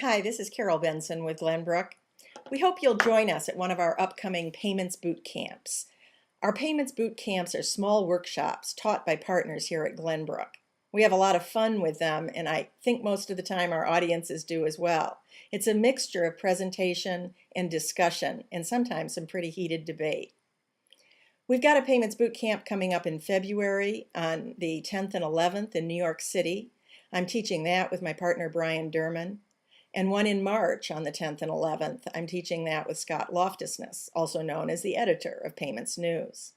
Hi, this is Carol Benson with Glenbrook. We hope you'll join us at one of our upcoming payments boot camps. Our payments boot camps are small workshops taught by partners here at Glenbrook. We have a lot of fun with them, and I think most of the time our audiences do as well. It's a mixture of presentation and discussion, and sometimes some pretty heated debate. We've got a payments boot camp coming up in February on the 10th and 11th in New York City. I'm teaching that with my partner Brian Durman. And one in March on the 10th and 11th. I'm teaching that with Scott Loftusness, also known as the editor of Payments News.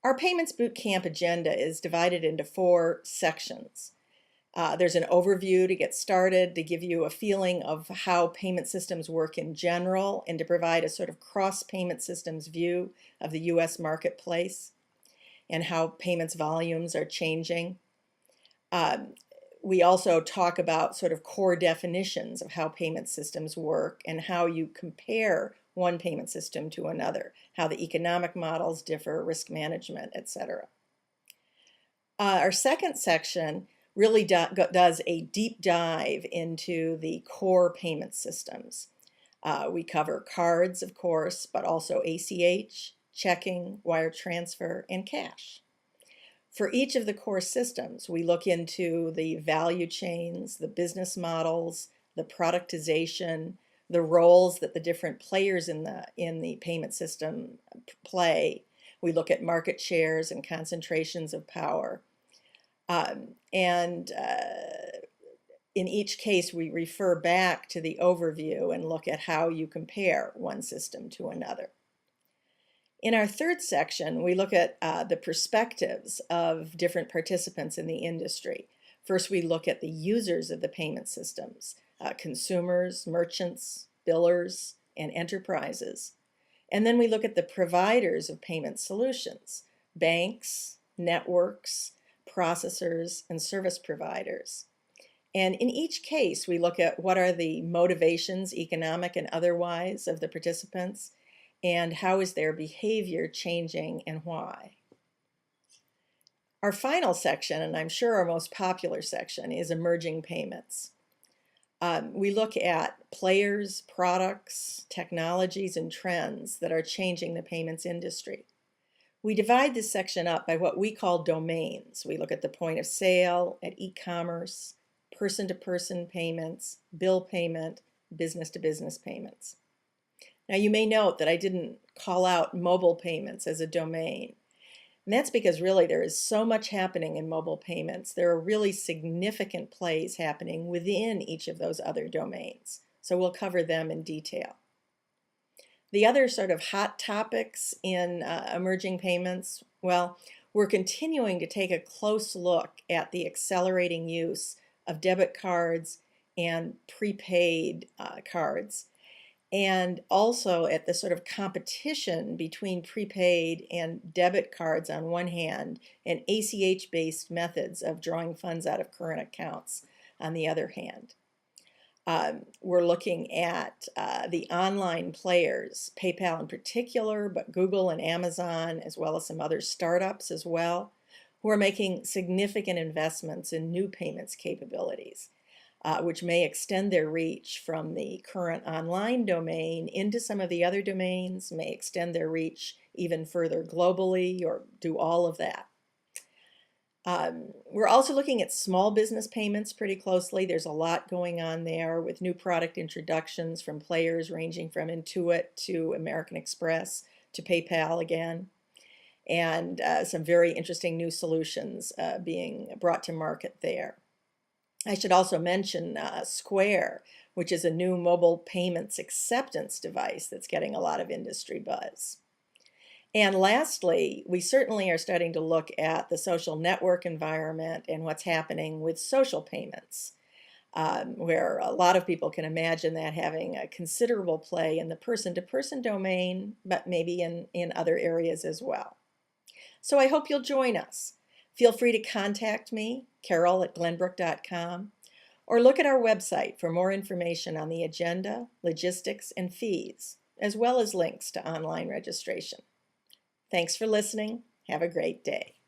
Our Payments Boot Camp agenda is divided into 4 sections. There's an overview to get started, to give you a feeling of how payment systems work in general, and to provide a sort of cross-payment systems view of the U.S. marketplace and how payments volumes are changing. We also talk about sort of core definitions of how payment systems work and how you compare one payment system to another, how the economic models differ, risk management, etc. Our second section really does a deep dive into the core payment systems. We cover cards, of course, but also ACH, checking, wire transfer, and cash. For each of the core systems, we look into the value chains, the business models, the productization, the roles that the different players in the payment system play. We look at market shares and concentrations of power. In each case, we refer back to the overview and look at how you compare one system to another. In our third section, we look at the perspectives of different participants in the industry. First, we look at the users of the payment systems, consumers, merchants, billers, and enterprises. And then we look at the providers of payment solutions, banks, networks, processors, and service providers. And in each case, we look at what are the motivations, economic and otherwise, of the participants, and how is their behavior changing and why. Our final section, and I'm sure our most popular section, is emerging payments. We look at players, products, technologies, and trends that are changing the payments industry. We divide this section up by what we call domains. We look at the point of sale, at e-commerce, person-to-person payments, bill payment, business-to-business payments. Now, you may note that I didn't call out mobile payments as a domain. And that's because really there is so much happening in mobile payments. There are really significant plays happening within each of those other domains. So we'll cover them in detail. The other sort of hot topics in emerging payments, well, we're continuing to take a close look at the accelerating use of debit cards and prepaid cards, and also at the sort of competition between prepaid and debit cards on one hand and ACH-based methods of drawing funds out of current accounts on the other hand. We're looking at the online players, PayPal in particular, but Google and Amazon, as well as some other startups as well, who are making significant investments in new payments capabilities, which may extend their reach from the current online domain into some of the other domains, may extend their reach even further globally, or do all of that. We're also looking at small business payments pretty closely. There's a lot going on there with new product introductions from players ranging from Intuit to American Express to PayPal again, and some very interesting new solutions being brought to market there. I should also mention Square, which is a new mobile payments acceptance device that's getting a lot of industry buzz. And lastly, we certainly are starting to look at the social network environment and what's happening with social payments, where a lot of people can imagine that having a considerable play in the person-to-person domain, but maybe in other areas as well. So I hope you'll join us. Feel free to contact me, carol@glenbrook.com, or look at our website for more information on the agenda, logistics, and fees, as well as links to online registration. Thanks for listening. Have a great day.